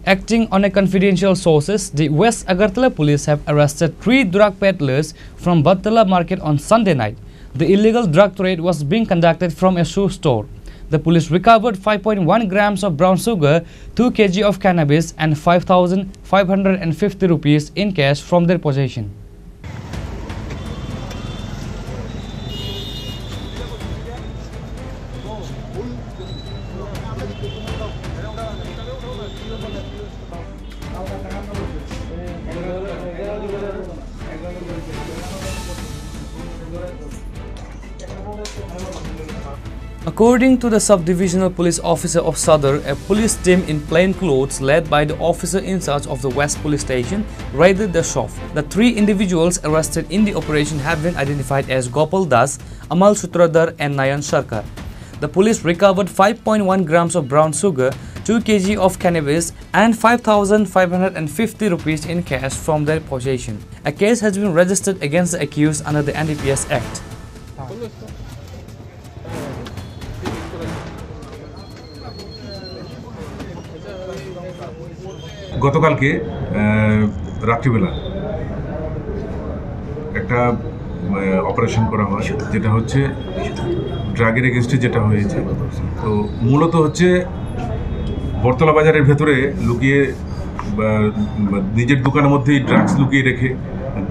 Acting on a confidential sources, the West Agartala police have arrested 3 drug peddlers from Battala market on Sunday night. The illegal drug trade was being conducted from a shoe store. The police recovered 5.1 grams of brown sugar, 2 kg of cannabis and 5,550 rupees in cash from their possession. According to the Sub-Divisional Police Officer of Sadar, a police team in plain clothes led by the officer in charge of the West Police Station raided the shop. The 3 individuals arrested in the operation have been identified as Gopal Das, Amal Sutradhar and Nayan Sarkar. The police recovered 5.1 grams of brown sugar, 2 kg of cannabis and 5,550 rupees in cash from their possession. A case has been registered against the accused under the NDPS Act. গতকালকে রাত্রিবেলা একটা operation করা হয়, যেটা হচ্ছে ড্রাগের এগেনস্টে যেটা হয়েছে। তো মূলত হচ্ছে বটতলা বাজারের ভেতরে লুকিয়ে নিজের দোকানের মধ্যেই ড্রাগস লুকিয়ে রেখে,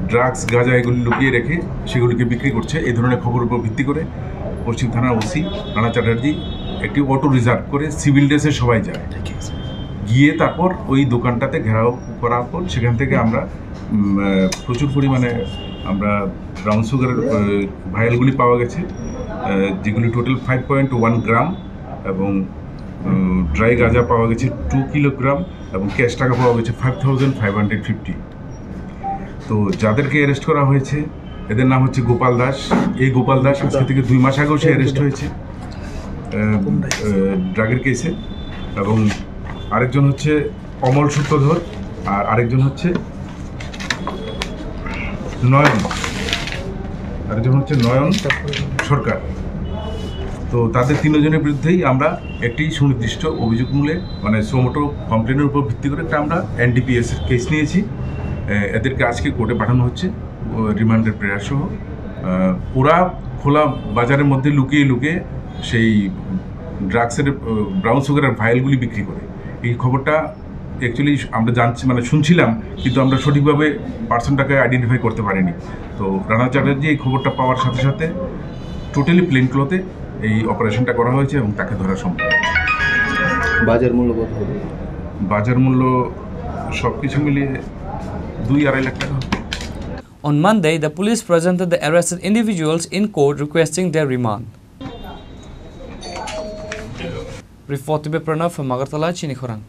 ড্রাগস গাঁজা এগুলি লুকিয়ে রেখে সেগুলিকে বিক্রি করছে। এই ধরনের খবরের উপর ভিত্তি করে পশ্চিম থানার ওসি রানা চ্যাটার্জি একটি অটো রিজার্ভ করে সিভিল ড্রেসে সবাই যায়, গিয়ে তারপর ওই দোকানটাতে ঘেরাও করার পর সেখান থেকে আমরা প্রচুর পরিমাণে আমরা ব্রাউন সুগারের ভায়ালগুলি পাওয়া গেছে, যেগুলি টোটাল 5.1 গ্রাম এবং ড্রাই গাঁজা পাওয়া গেছে 2 কিলোগ্রাম এবং ক্যাশ টাকা পাওয়া গেছে 5,550। তো যাদেরকে অ্যারেস্ট করা হয়েছে এদের নাম হচ্ছে গোপাল দাস। এই গোপাল দাস আজকে থেকে 2 মাস আগেও সে অ্যারেস্ট হয়েছে ড্রাগের কেসে, এবং আরেকজন হচ্ছে অমল সূত্রধর আর আরেকজন হচ্ছে নয়ন সরকার। তো তাদের 3 জনের বিরুদ্ধেই আমরা একটি সুনির্দিষ্ট অভিযোগ মূলে মানে সোমোটো কমপ্লেনের উপর ভিত্তি করে একটা আমরা NDPS এর কেস নিয়েছি। এদেরকে আজকে কোর্টে পাঠানো হচ্ছে রিমান্ডের প্রেয়ার সহ। ওরা খোলা বাজারের মধ্যে লুকিয়ে লুকিয়ে সেই ড্রাগসের ব্রাউন সুগারের ভাইলগুলি বিক্রি করে। এই খবরটা অ্যাকচুয়ালি আমরা শুনছিলাম, কিন্তু আমরা সঠিকভাবে পার্সনটাকে আইডেন্টিফাই করতে পারিনি। তো রানা চ্যাটার্জি এই খবরটা পাওয়ার সাথে সাথে টোটালি প্লেন ক্লথে এই অপারেশনটা করা হয়েছে এবং তাকে ধরা সম্ভব। বাজার মূল্য কত হবে? বাজার মূল্য সব কিছু মিলিয়ে 2-2.5 লাখ টাকা। On Monday, the police presented the arrested individuals in court requesting their remand. Report by Pranav from Agartala, Chinikhorang.